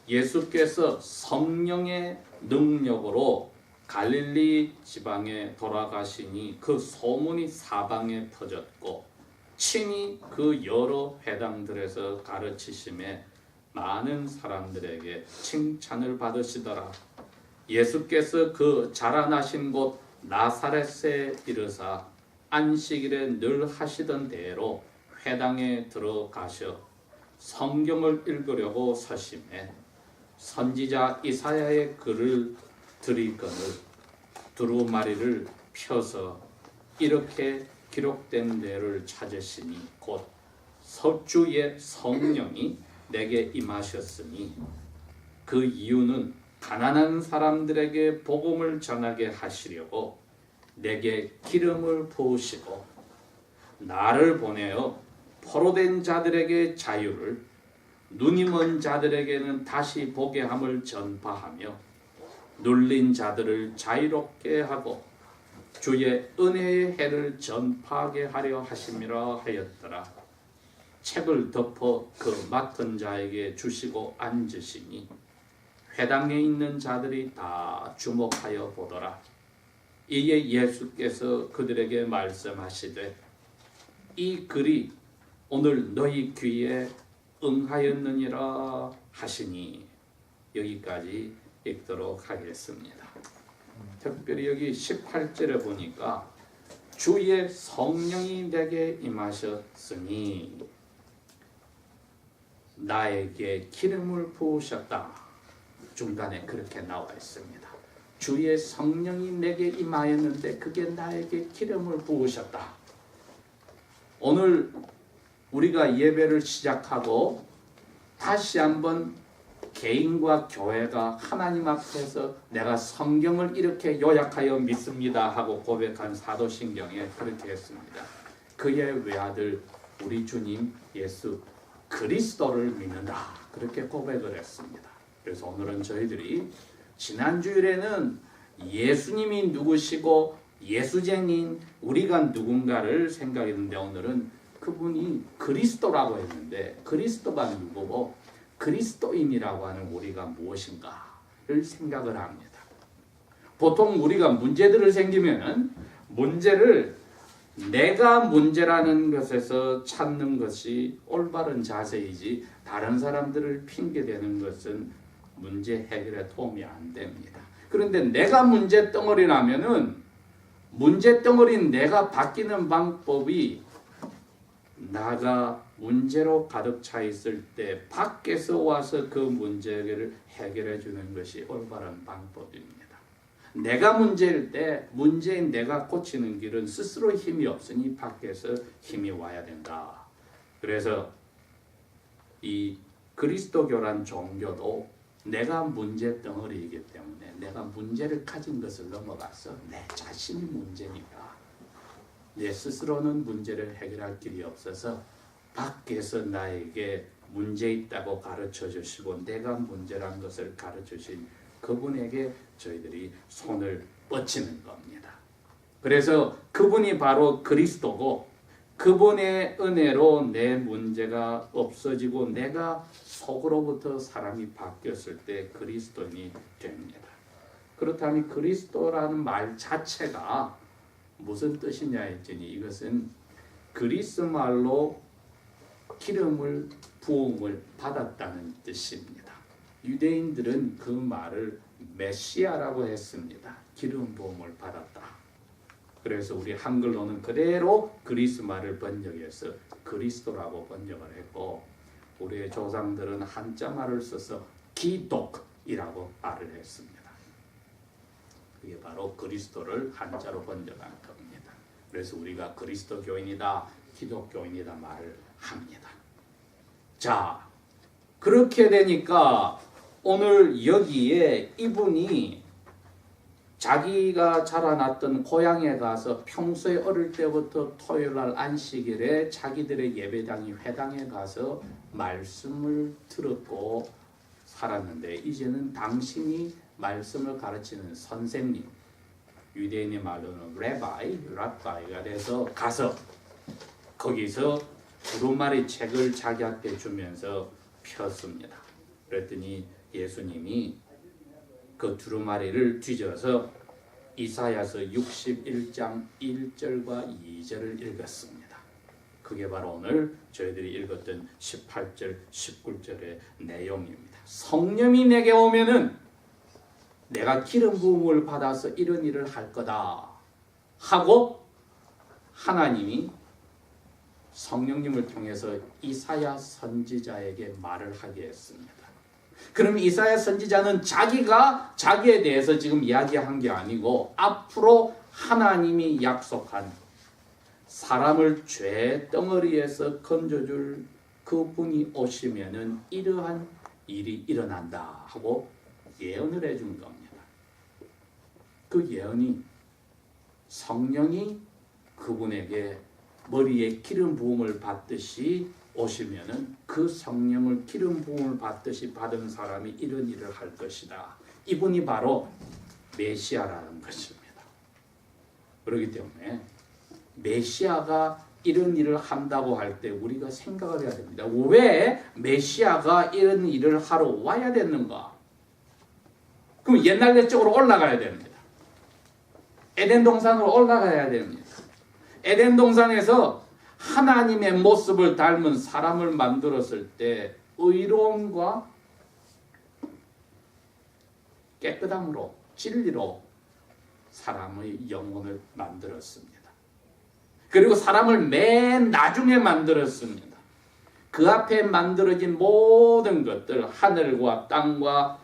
예수께서 성령의 능력으로 갈릴리 지방에 돌아가시니 그 소문이 사방에 퍼졌고 친히 그 여러 회당들에서 가르치심에 많은 사람들에게 칭찬을 받으시더라. 예수께서 그 자라나신 곳 나사렛에 이르사 안식일에 늘 하시던 대로 회당에 들어가셔 성경을 읽으려고 서심해 선지자 이사야의 글을 들이거늘 두루마리를 펴서 이렇게 기록된 데를 찾으시니 곧 서주의 성령이 내게 임하셨으니 그 이유는 가난한 사람들에게 복음을 전하게 하시려고 내게 기름을 부으시고 나를 보내어 포로된 자들에게 자유를 눈이 먼 자들에게는 다시 보게 함을 전파하며 눌린 자들을 자유롭게 하고 주의 은혜의 해를 전파하게 하려 하심이라 하였더라. 책을 덮어 그 맡은 자에게 주시고 앉으시니 회당에 있는 자들이 다 주목하여 보더라. 이에 예수께서 그들에게 말씀하시되 이 글이 오늘 너희 귀에 응하였느니라 하시니 여기까지 읽도록 하겠습니다. 특별히 여기 18절에 보니까 주의 성령이 내게 임하셨으니 나에게 기름을 부으셨다. 중간에 그렇게 나와 있습니다. 주의 성령이 내게 임하였는데 그게 나에게 기름을 부으셨다. 오늘 우리가 예배를 시작하고 다시 한번 개인과 교회가 하나님 앞에서 내가 성경을 이렇게 요약하여 믿습니다 하고 고백한 사도신경에 그렇게 했습니다. 그의 외아들 우리 주님 예수 그리스도를 믿는다. 그렇게 고백을 했습니다. 그래서 오늘은 저희들이 지난주일에는 예수님이 누구시고 예수쟁인 우리가 누군가를 생각했는데 오늘은 그분이 그리스도라고 했는데 그리스도가 누구고 그리스도인이라고 하는 우리가 무엇인가를 생각을 합니다. 보통 우리가 문제들을 생기면은 문제를 내가 문제라는 것에서 찾는 것이 올바른 자세이지 다른 사람들을 핑계대는 것은 문제 해결에 도움이 안 됩니다. 그런데 내가 문제 덩어리라면은 문제 덩어리인 내가 바뀌는 방법이 나가 문제로 가득 차 있을 때 밖에서 와서 그 문제를 해결해 주는 것이 올바른 방법입니다. 내가 문제일 때 문제인 내가 고치는 길은 스스로 힘이 없으니 밖에서 힘이 와야 된다. 그래서 이 그리스도교란 종교도 내가 문제 덩어리이기 때문에 내가 문제를 가진 것을 넘어가서 내 자신이 문제니까 내 스스로는 문제를 해결할 길이 없어서 밖에서 나에게 문제 있다고 가르쳐 주시고 내가 문제란 것을 가르쳐 주신 그분에게 저희들이 손을 뻗치는 겁니다. 그래서 그분이 바로 그리스도고 그분의 은혜로 내 문제가 없어지고 내가 속으로부터 사람이 바뀌었을 때 그리스도인이 됩니다. 그렇다면 그리스도라는 말 자체가 무슨 뜻이냐 했더니 이것은 그리스 말로 기름을 부음을 받았다는 뜻입니다. 유대인들은 그 말을 메시아라고 했습니다. 기름 부음을 받았다. 그래서 우리 한글로는 그대로 그리스 말을 번역해서 그리스도라고 번역을 했고 우리의 조상들은 한자 말을 써서 기독이라고 말을 했습니다. 그게 바로 그리스도를 한자로 번역한 겁니다. 그래서 우리가 그리스도교인이다, 기독교인이다 말을 합니다. 자, 그렇게 되니까 오늘 여기에 이분이 자기가 자라났던 고향에 가서 평소에 어릴 때부터 토요일날 안식일에 자기들의 예배당이 회당에 가서 말씀을 들었고 살았는데 이제는 당신이 말씀을 가르치는 선생님, 유대인의 말로는 라바이가 돼서 가서 거기서 두루마리 책을 자기한테 주면서 폈습니다. 그랬더니 예수님이 그 두루마리를 뒤져서 이사야서 61장 1절과 2절을 읽었습니다. 그게 바로 오늘 저희들이 읽었던 18절, 19절의 내용입니다. 성령이 내게 오면은 내가 기름 부음을 받아서 이런 일을 할 거다 하고 하나님이 성령님을 통해서 이사야 선지자에게 말을 하게 했습니다. 그럼 이사야 선지자는 자기가 자기에 대해서 지금 이야기한 게 아니고 앞으로 하나님이 약속한 사람을 죄 덩어리에서 건져줄 그분이 오시면은 이러한 일이 일어난다 하고 예언을 해준 겁니다. 그 예언이 성령이 그분에게 머리에 기름 부음을 받듯이 오시면은 그 성령을 기름 부음을 받듯이 받은 사람이 이런 일을 할 것이다. 이분이 바로 메시아라는 것입니다. 그렇기 때문에 메시아가 이런 일을 한다고 할 때 우리가 생각을 해야 됩니다. 왜 메시아가 이런 일을 하러 와야 되는가? 그럼 옛날 쪽으로 올라가야 됩니다. 에덴 동산으로 올라가야 됩니다. 에덴 동산에서 하나님의 모습을 닮은 사람을 만들었을 때 의로움과 깨끗함으로 진리로 사람의 영혼을 만들었습니다. 그리고 사람을 맨 나중에 만들었습니다. 그 앞에 만들어진 모든 것들, 하늘과 땅과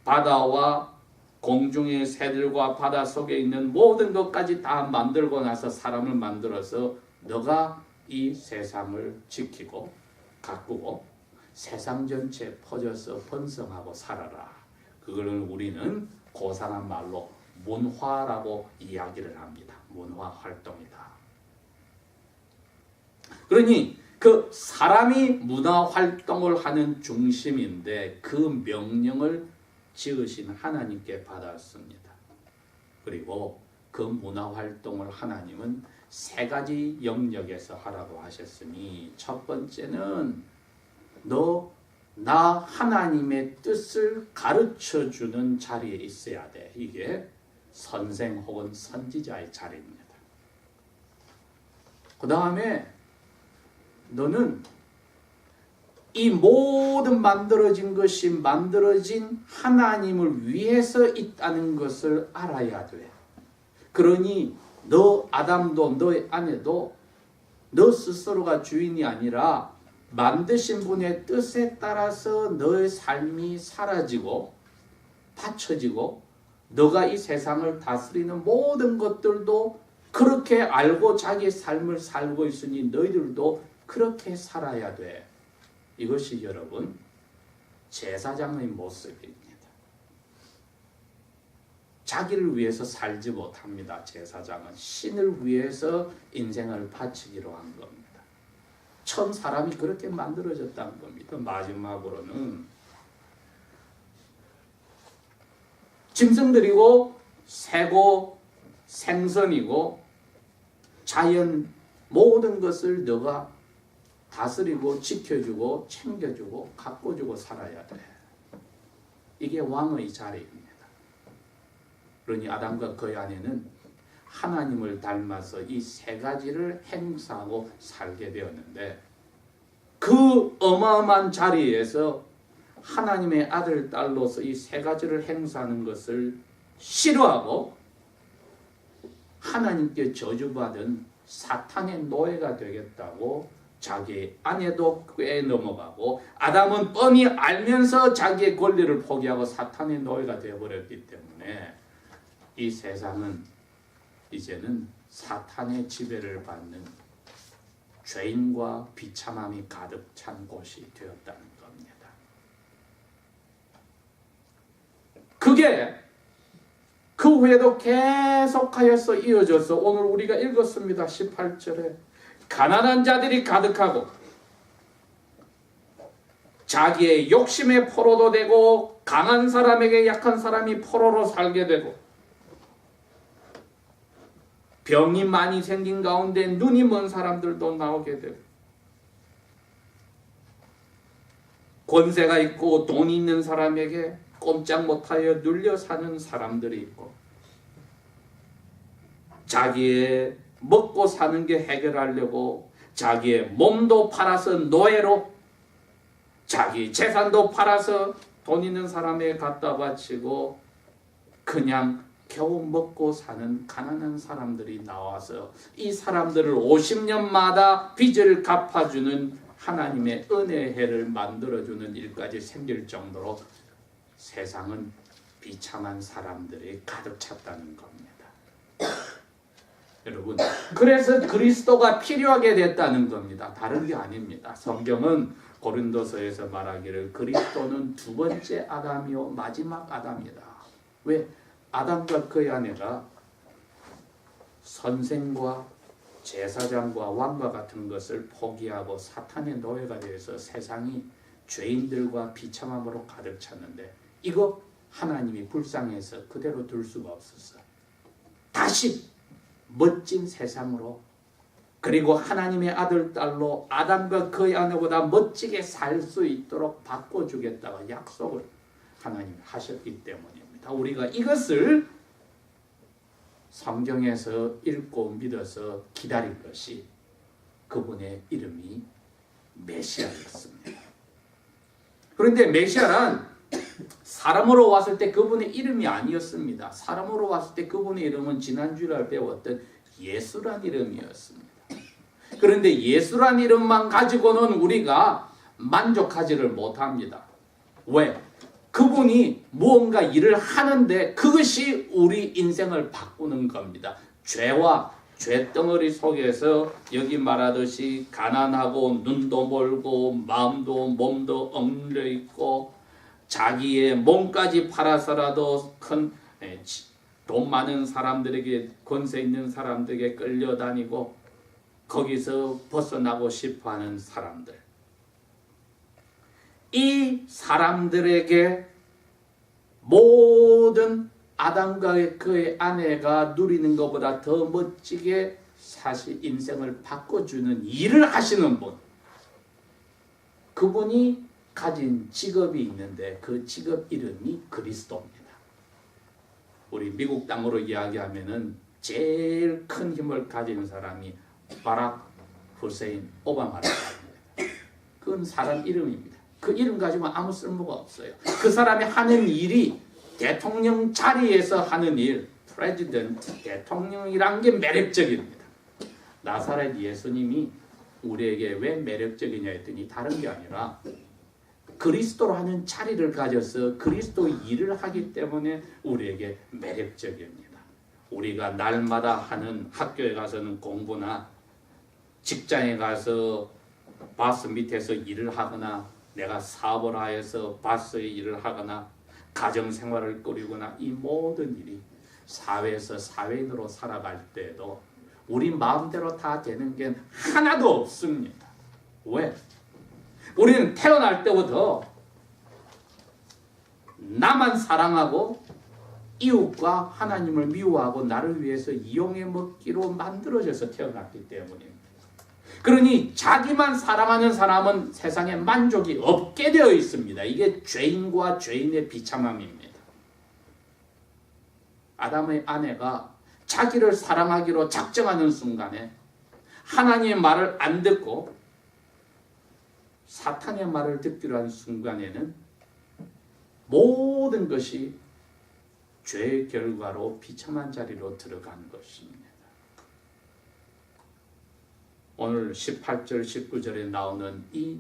바다와 공중의 새들과 바다 속에 있는 모든 것까지 다 만들고 나서 사람을 만들어서 너가 이 세상을 지키고 가꾸고 세상 전체에 퍼져서 번성하고 살아라. 그거는 우리는 고상한 말로 문화라고 이야기를 합니다. 문화 활동이다. 그러니 그 사람이 문화 활동을 하는 중심인데 그 명령을 지으신 하나님께 받았습니다. 그리고 그 문화 활동을 하나님은 세 가지 영역에서 하라고 하셨으니 첫 번째는 너 나 하나님의 뜻을 가르쳐 주는 자리에 있어야 돼. 이게 선생 혹은 선지자의 자리입니다. 그 다음에 너는 이 모든 만들어진 것이 만들어진 하나님을 위해서 있다는 것을 알아야 돼. 그러니 너 아담도 너의 아내도 너 스스로가 주인이 아니라 만드신 분의 뜻에 따라서 너의 삶이 사라지고 받쳐지고 너가 이 세상을 다스리는 모든 것들도 그렇게 알고 자기의 삶을 살고 있으니 너희들도 그렇게 살아야 돼. 이것이 여러분 제사장의 모습입니다. 자기를 위해서 살지 못합니다. 제사장은 신을 위해서 인생을 바치기로 한 겁니다. 처음 사람이 그렇게 만들어졌다는 겁니다. 마지막으로는 짐승들이고 새고 생선이고 자연 모든 것을 너가 다스리고 지켜주고 챙겨주고 가꿔주고 살아야 돼. 이게 왕의 자리입니다. 그러니 아담과 그의 아내는 하나님을 닮아서 이 세 가지를 행사하고 살게 되었는데 그 어마어마한 자리에서 하나님의 아들, 딸로서 이 세 가지를 행사하는 것을 싫어하고 하나님께 저주받은 사탄의 노예가 되겠다고 자기 아내도 꽤 넘어가고 아담은 뻔히 알면서 자기의 권리를 포기하고 사탄의 노예가 되어버렸기 때문에 이 세상은 이제는 사탄의 지배를 받는 죄인과 비참함이 가득 찬 곳이 되었다는 겁니다. 그게 그 후에도 계속하여서 이어져서 오늘 우리가 읽었습니다. 18절에 가난한 자들이 가득하고 자기의 욕심의 포로도 되고 강한 사람에게 약한 사람이 포로로 살게 되고 병이 많이 생긴 가운데 눈이 먼 사람들도 나오게 되고 권세가 있고 돈 있는 사람에게 꼼짝 못하여 눌려 사는 사람들이 있고, 자기의 먹고 사는 게 해결하려고 자기의 몸도 팔아서 노예로, 자기 재산도 팔아서 돈 있는 사람에게 갖다 바치고 그냥 겨우 먹고 사는 가난한 사람들이 나와서 이 사람들을 50년마다 빚을 갚아주는 하나님의 은혜의 해를 만들어주는 일까지 생길 정도로 세상은 비참한 사람들이 가득 찼다는 겁니다. 여러분, 그래서 그리스도가 필요하게 됐다는 겁니다. 다른 게 아닙니다. 성경은 고린도서에서 말하기를 그리스도는 두 번째 아담이요 마지막 아담이다. 왜? 아담과 그의 아내가 선생과 제사장과 왕과 같은 것을 포기하고 사탄의 노예가 되어서 세상이 죄인들과 비참함으로 가득 찼는데, 이거 하나님이 불쌍해서 그대로 둘 수가 없었어요. 다시 멋진 세상으로, 그리고 하나님의 아들 딸로 아담과 그의 아내보다 멋지게 살 수 있도록 바꿔주겠다고 약속을 하나님이 하셨기 때문입니다. 우리가 이것을 성경에서 읽고 믿어서 기다릴 것이 그분의 이름이 메시아였습니다. 그런데 메시아란 사람으로 왔을 때 그분의 이름이 아니었습니다. 사람으로 왔을 때 그분의 이름은 지난주에 배웠던 예수란 이름이었습니다. 그런데 예수란 이름만 가지고는 우리가 만족하지를 못합니다. 왜? 그분이 무언가 일을 하는데 그것이 우리 인생을 바꾸는 겁니다. 죄와 죄덩어리 속에서 여기 말하듯이 가난하고 눈도 멀고 마음도 몸도 엉려 있고 자기의 몸까지 팔아서라도 큰 돈 많은 사람들에게, 권세 있는 사람들에게 끌려다니고 거기서 벗어나고 싶어하는 사람들, 이 사람들에게 모든 아담과 그의 아내가 누리는 것보다 더 멋지게 사실 인생을 바꿔주는 일을 하시는 분, 그분이 가진 직업이 있는데 그 직업 이름이 그리스도입니다. 우리 미국 땅으로 이야기하면은 제일 큰 힘을 가진 사람이 바락 후세인 오바마라고 합니다. 그건 사람 이름입니다. 그 이름 가지고는 아무 쓸모가 없어요. 그 사람이 하는 일이 대통령 자리에서 하는 일, 프레지던트, 대통령이란 게 매력적입니다. 나사렛 예수님이 우리에게 왜 매력적이냐 했더니 다른 게 아니라 그리스도로 하는 자리를 가져서 그리스도 일을 하기 때문에 우리에게 매력적입니다. 우리가 날마다 하는 학교에 가서는 공부나 직장에 가서 바스 밑에서 일을 하거나 내가 사업을 하여서 바스의 일을 하거나 가정생활을 꾸리거나 이 모든 일이 사회에서 사회인으로 살아갈 때에도 우리 마음대로 다 되는 게 하나도 없습니다. 왜? 우리는 태어날 때부터 나만 사랑하고 이웃과 하나님을 미워하고 나를 위해서 이용해 먹기로 만들어져서 태어났기 때문입니다. 그러니 자기만 사랑하는 사람은 세상에 만족이 없게 되어 있습니다. 이게 죄인과 죄인의 비참함입니다. 아담의 아내가 자기를 사랑하기로 작정하는 순간에 하나님의 말을 안 듣고 사탄의 말을 듣기로 한 순간에는 모든 것이 죄의 결과로 비참한 자리로 들어간 것입니다. 오늘 18절 19절에 나오는 이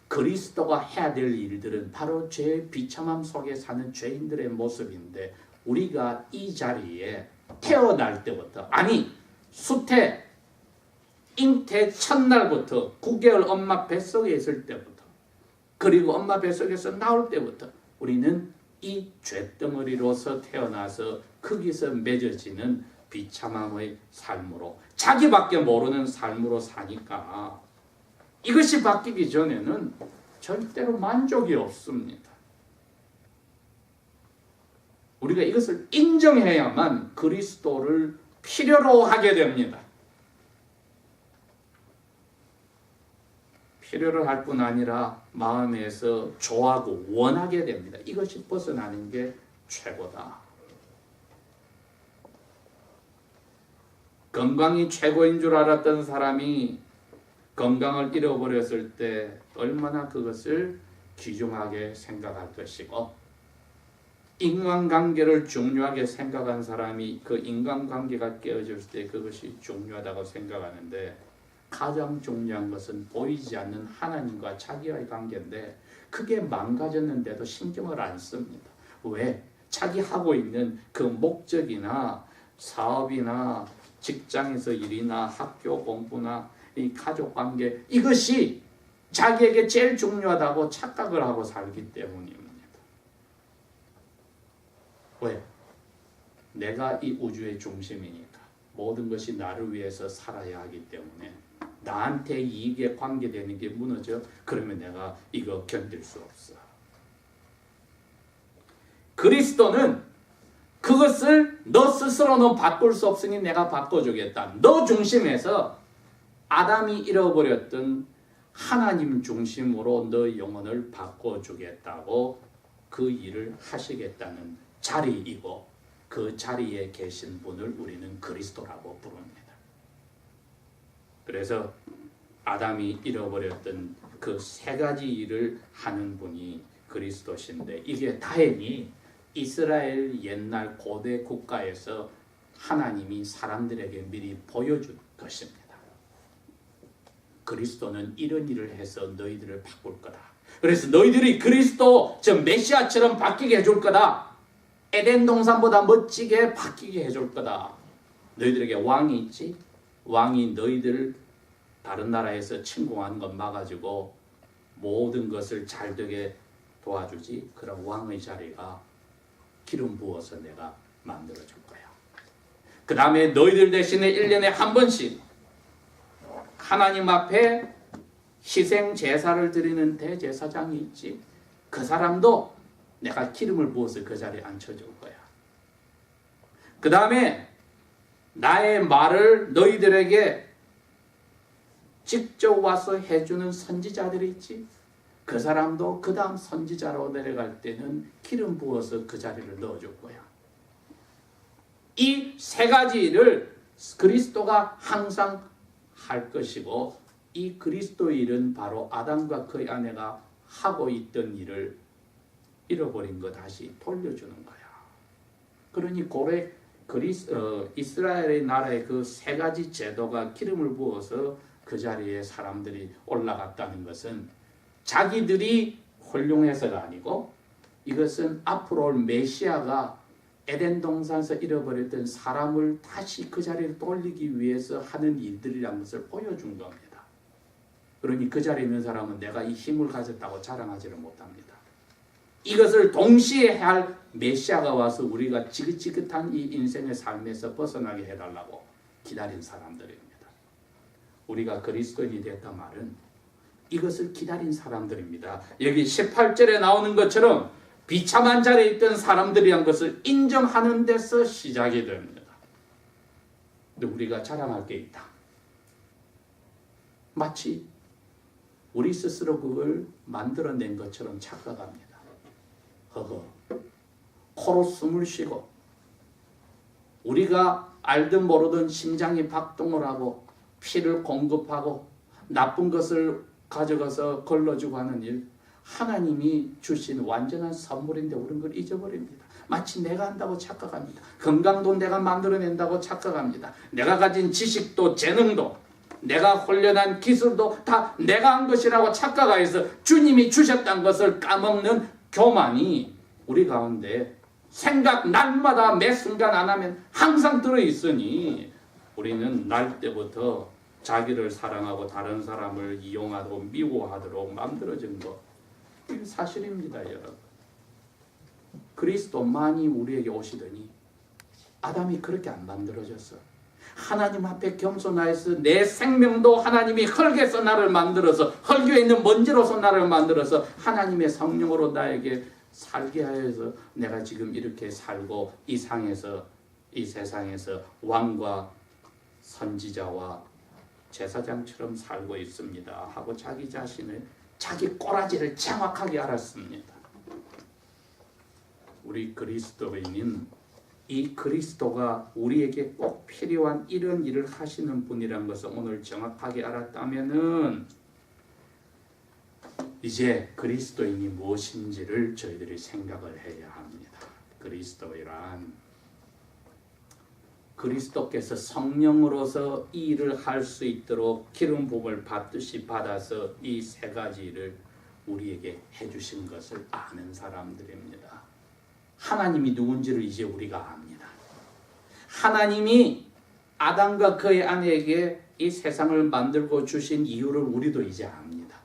그리스도가 해야 될 일들은 바로 죄의 비참함 속에 사는 죄인들의 모습인데, 우리가 이 자리에 태어날 때부터, 아니 수태 잉태 첫날부터 9개월 엄마 뱃속에 있을 때부터, 그리고 엄마 뱃속에서 나올 때부터 우리는 이 죄덩어리로서 태어나서 거기서 맺어지는 비참함의 삶으로, 자기밖에 모르는 삶으로 사니까 이것이 바뀌기 전에는 절대로 만족이 없습니다. 우리가 이것을 인정해야만 그리스도를 필요로 하게 됩니다. 필요로 할 뿐 아니라 마음에서 좋아하고 원하게 됩니다. 이것이 벗어나는 게 최고다. 건강이 최고인 줄 알았던 사람이 건강을 잃어버렸을 때 얼마나 그것을 귀중하게 생각할 것이고, 인간관계를 중요하게 생각한 사람이 그 인간관계가 깨어졌을 때 그것이 중요하다고 생각하는데, 가장 중요한 것은 보이지 않는 하나님과 자기와의 관계인데 그게 망가졌는데도 신경을 안 씁니다. 왜? 자기 하고 있는 그 목적이나 사업이나 직장에서 일이나 학교 공부나 이 가족 관계, 이것이 자기에게 제일 중요하다고 착각을 하고 살기 때문입니다. 왜? 내가 이 우주의 중심이니까 모든 것이 나를 위해서 살아야 하기 때문에 나한테 이익에 관계되는 게 무너져. 그러면 내가 이거 견딜 수 없어. 그리스도는 그것을 너 스스로는 바꿀 수 없으니 내가 바꿔주겠다. 너 중심에서 아담이 잃어버렸던 하나님 중심으로 너 영혼을 바꿔주겠다고 그 일을 하시겠다는 자리이고, 그 자리에 계신 분을 우리는 그리스도라고 부릅니다. 그래서 아담이 잃어버렸던 그 세 가지 일을 하는 분이 그리스도신데, 이게 다행히 이스라엘 옛날 고대 국가에서 하나님이 사람들에게 미리 보여준 것입니다. 그리스도는 이런 일을 해서 너희들을 바꿀 거다. 그래서 너희들이 그리스도, 저 메시아처럼 바뀌게 해줄 거다. 에덴 동산보다 멋지게 바뀌게 해줄 거다. 너희들에게 왕이 있지? 왕이 너희들 다른 나라에서 침공하는 것 막아주고 모든 것을 잘 되게 도와주지. 그런 왕의 자리가 기름 부어서 내가 만들어줄 거야. 그 다음에 너희들 대신에 1년에 한 번씩 하나님 앞에 희생 제사를 드리는 대제사장이 있지. 그 사람도 내가 기름을 부어서 그 자리에 앉혀줄 거야. 그 다음에 나의 말을 너희들에게 직접 와서 해주는 선지자들이 있지. 그 사람도 그 다음 선지자로 내려갈 때는 기름 부어서 그 자리를 넣어줄 거야. 이 세 가지 일을 그리스도가 항상 할 것이고, 이 그리스도 일은 바로 아담과 그의 아내가 하고 있던 일을 잃어버린 거 다시 돌려주는 거야. 그러니 고래 이스라엘의 나라의 그 세 가지 제도가 기름을 부어서 그 자리에 사람들이 올라갔다는 것은 자기들이 훌륭해서가 아니고, 이것은 앞으로 올 메시아가 에덴 동산에서 잃어버렸던 사람을 다시 그 자리에 돌리기 위해서 하는 일들이라는 것을 보여준 겁니다. 그러니 그 자리에 있는 사람은 내가 이 힘을 가졌다고 자랑하지를 못합니다. 이것을 동시에 할 메시아가 와서 우리가 지긋지긋한 이 인생의 삶에서 벗어나게 해달라고 기다린 사람들입니다. 우리가 그리스도인이 됐다 말은 이것을 기다린 사람들입니다. 여기 18절에 나오는 것처럼 비참한 자리에 있던 사람들이란 것을 인정하는 데서 시작이 됩니다. 근데 우리가 자랑할 게 있다. 마치 우리 스스로 그걸 만들어낸 것처럼 착각합니다. 허허, 코로 숨을 쉬고 우리가 알든 모르든 심장이 박동을 하고 피를 공급하고 나쁜 것을 가져가서 걸러주고 하는 일, 하나님이 주신 완전한 선물인데 우리는 그걸 잊어버립니다. 마치 내가 한다고 착각합니다. 건강도 내가 만들어낸다고 착각합니다. 내가 가진 지식도 재능도 내가 훈련한 기술도 다 내가 한 것이라고 착각해서 주님이 주셨다는 것을 까먹는 교만이 우리 가운데 생각 날마다 매 순간 안 하면 항상 들어있으니, 우리는 날 때부터 자기를 사랑하고 다른 사람을 이용하도록 미워하도록 만들어진 것, 이게 사실입니다. 여러분, 그리스도만이 우리에게 오시더니 아담이 그렇게 안 만들어졌어. 하나님 앞에 겸손하여서 내 생명도 하나님이 흙에서 나를 만들어서, 흙에 있는 먼지로서 나를 만들어서 하나님의 성령으로 나에게 살게 하여서 내가 지금 이렇게 살고 이 세상에서 왕과 선지자와 제사장처럼 살고 있습니다 하고 자기 자신을, 자기 꼬라지를 정확하게 알았습니다. 우리 그리스도인은 이 그리스도가 우리에게 꼭 필요한 이런 일을 하시는 분이라는 것을 오늘 정확하게 알았다면은 이제 그리스도인이 무엇인지를 저희들이 생각을 해야 합니다. 그리스도란 그리스도께서 성령으로서 이 일을 할 수 있도록 기름 부음을 받듯이 받아서 이 세 가지 일을 우리에게 해주신 것을 아는 사람들입니다. 하나님이 누군지를 이제 우리가 압니다. 하나님이 아담과 그의 아내에게 이 세상을 만들고 주신 이유를 우리도 이제 압니다.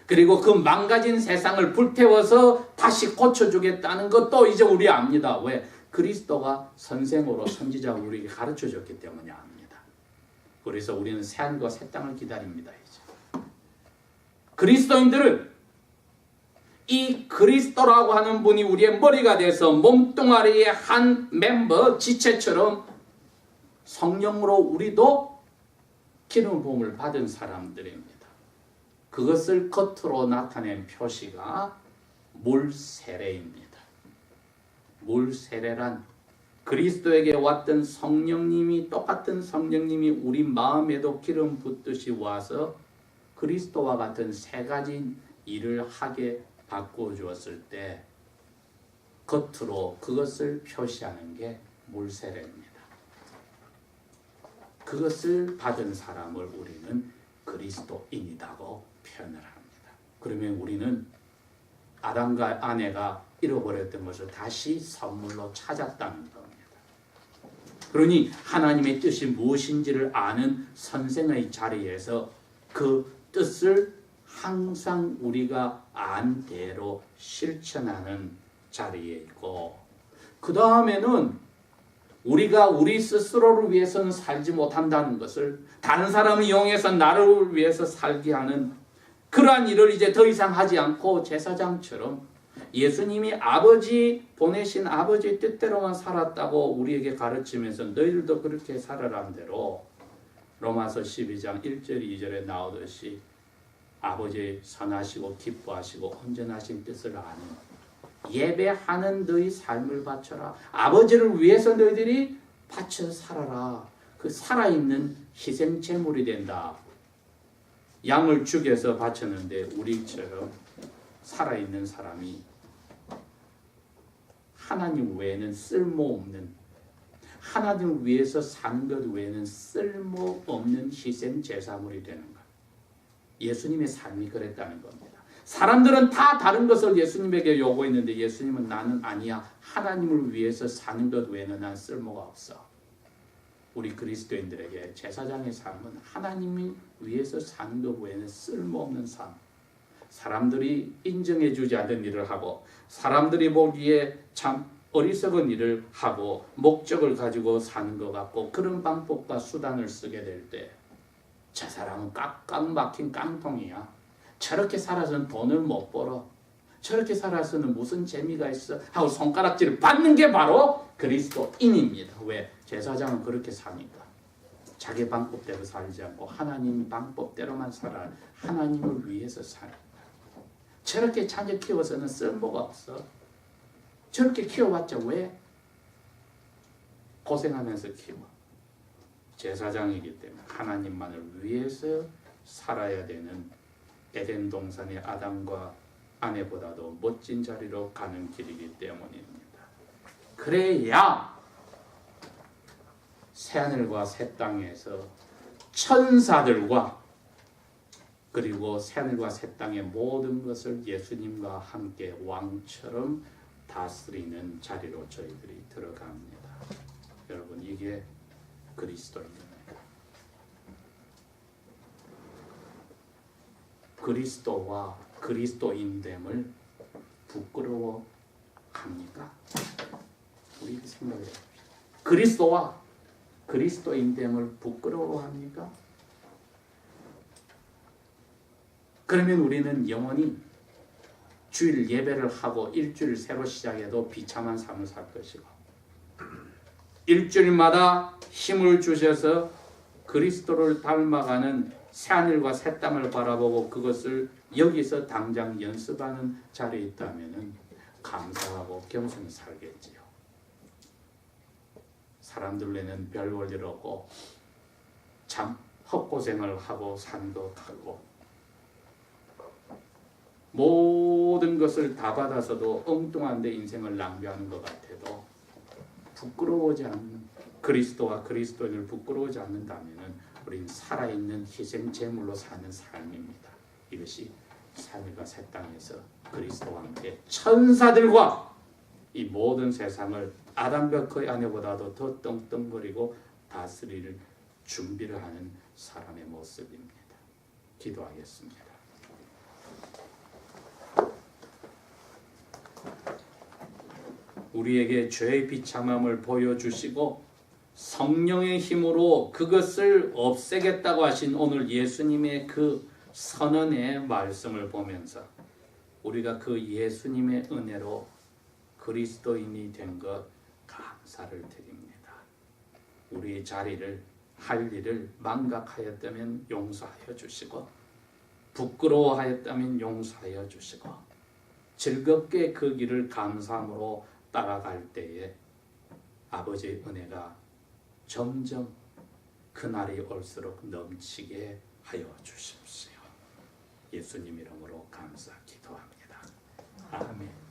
그리고 그 망가진 세상을 불태워서 다시 고쳐주겠다는 것도 이제 우리 압니다. 왜? 그리스도가 선생으로 선지자로 우리에게 가르쳐줬기 때문에 압니다. 그래서 우리는 새하늘과 새 땅을 기다립니다. 이제 그리스도인들은 이 그리스도라고 하는 분이 우리의 머리가 돼서 몸뚱아리의 한 멤버, 지체처럼 성령으로 우리도 기름 부음을 받은 사람들입니다. 그것을 겉으로 나타낸 표시가 물세례입니다. 물세례란 그리스도에게 왔던 성령님이, 똑같은 성령님이 우리 마음에도 기름 붓듯이 와서 그리스도와 같은 세 가지 일을 하게 바꿔주었을 때 겉으로 그것을 표시하는 게 물세례입니다. 그것을 받은 사람을 우리는 그리스도인이라고 표현을 합니다. 그러면 우리는 아담과 아내가 잃어버렸던 것을 다시 선물로 찾았다는 겁니다. 그러니 하나님의 뜻이 무엇인지를 아는 선생의 자리에서 그 뜻을 항상 우리가 안 대로 실천하는 자리에 있고, 그 다음에는 우리가 우리 스스로를 위해서는 살지 못한다는 것을 다른 사람을 이용해서 나를 위해서 살게 하는 그러한 일을 이제 더 이상 하지 않고 제사장처럼 예수님이 아버지 보내신 아버지의 뜻대로만 살았다고 우리에게 가르치면서 너희들도 그렇게 살아라는 대로 로마서 12장 1절 2절에 나오듯이 아버지 선하시고 기뻐하시고 온전하신 뜻을 아는 예배하는 너희 삶을 바쳐라. 아버지를 위해서 너희들이 바쳐 살아라. 그 살아있는 희생 제물이 된다. 양을 죽여서 바쳤는데 우리처럼 살아있는 사람이 하나님 외에는 쓸모없는, 하나님을 위해서 산 것 외에는 쓸모없는 희생 제사물이 되는 것. 예수님의 삶이 그랬다는 겁니다. 사람들은 다 다른 것을 예수님에게 요구했는데 예수님은 나는 아니야. 하나님을 위해서 사는 것 외에는 난 쓸모가 없어. 우리 그리스도인들에게 제사장의 삶은 하나님을 위해서 사는 것 외에는 쓸모없는 삶. 사람들이 인정해 주지 않는 일을 하고 사람들이 보기에 참 어리석은 일을 하고 목적을 가지고 사는 것 같고 그런 방법과 수단을 쓰게 될 때 저 사람은 꽉꽉 막힌 깡통이야. 저렇게 살아서는 돈을 못 벌어. 저렇게 살아서는 무슨 재미가 있어? 하고 손가락질을 받는 게 바로 그리스도인입니다. 왜? 제사장은 그렇게 사니까. 자기 방법대로 살지 않고 하나님 방법대로만 살아. 하나님을 위해서 살아. 저렇게 자녀 키워서는 쓸모가 없어. 저렇게 키워봤자 왜? 고생하면서 키워. 제사장이기 때문에 하나님만을 위해서 살아야 되는 에덴 동산의 아담과 아내보다도 멋진 자리로 가는 길이기 때문입니다. 그래야 새하늘과 새 땅에서 천사들과 그리고 새하늘과 새 땅의 모든 것을 예수님과 함께 왕처럼 다스리는 자리로 저희들이 들어갑니다. 여러분, 이게 그리스도입니다. 그리스도와 그리스도인됨을 부끄러워합니까? 우리 생각해 봅시다. 그리스도와 그리스도인됨을 부끄러워합니까? 그러면 우리는 영원히 주일 예배를 하고 일주일 새로 시작해도 비참한 삶을 살 것이고 일주일마다 힘을 주셔서 그리스도를 닮아가는 새하늘과 새 땅을 바라보고 그것을 여기서 당장 연습하는 자리에 있다면 감사하고 겸손히 살겠지요. 사람들 눈에는 별 볼 일 없고 참 헛고생을 하고 산도 타고 모든 것을 다 받아서도 엉뚱한 데 인생을 낭비하는 것 같아도 부끄러워하지 않는 그리스도와 그리스도인을 부끄러워하지 않는다면 우리는 살아있는 희생 제물로 사는 삶입니다. 이것이 삶과 새 땅에서 그리스도와 함께 천사들과 이 모든 세상을 아담과 그의 아내보다도 더 떵떵거리고 다스릴 준비를 하는 사람의 모습입니다. 기도하겠습니다. 우리에게 죄의 비참함을 보여주시고 성령의 힘으로 그것을 없애겠다고 하신 오늘 예수님의 그 선언의 말씀을 보면서 우리가 그 예수님의 은혜로 그리스도인이 된 것 감사를 드립니다. 우리 자리를 할 일을 망각하였다면 용서하여 주시고 부끄러워하였다면 용서하여 주시고 즐겁게 그 길을 감사함으로 따라갈 때에 아버지의 은혜가 점점 그날이 올수록 넘치게 하여 주십시오. 예수님 이름으로 감사 기도합니다. 아멘.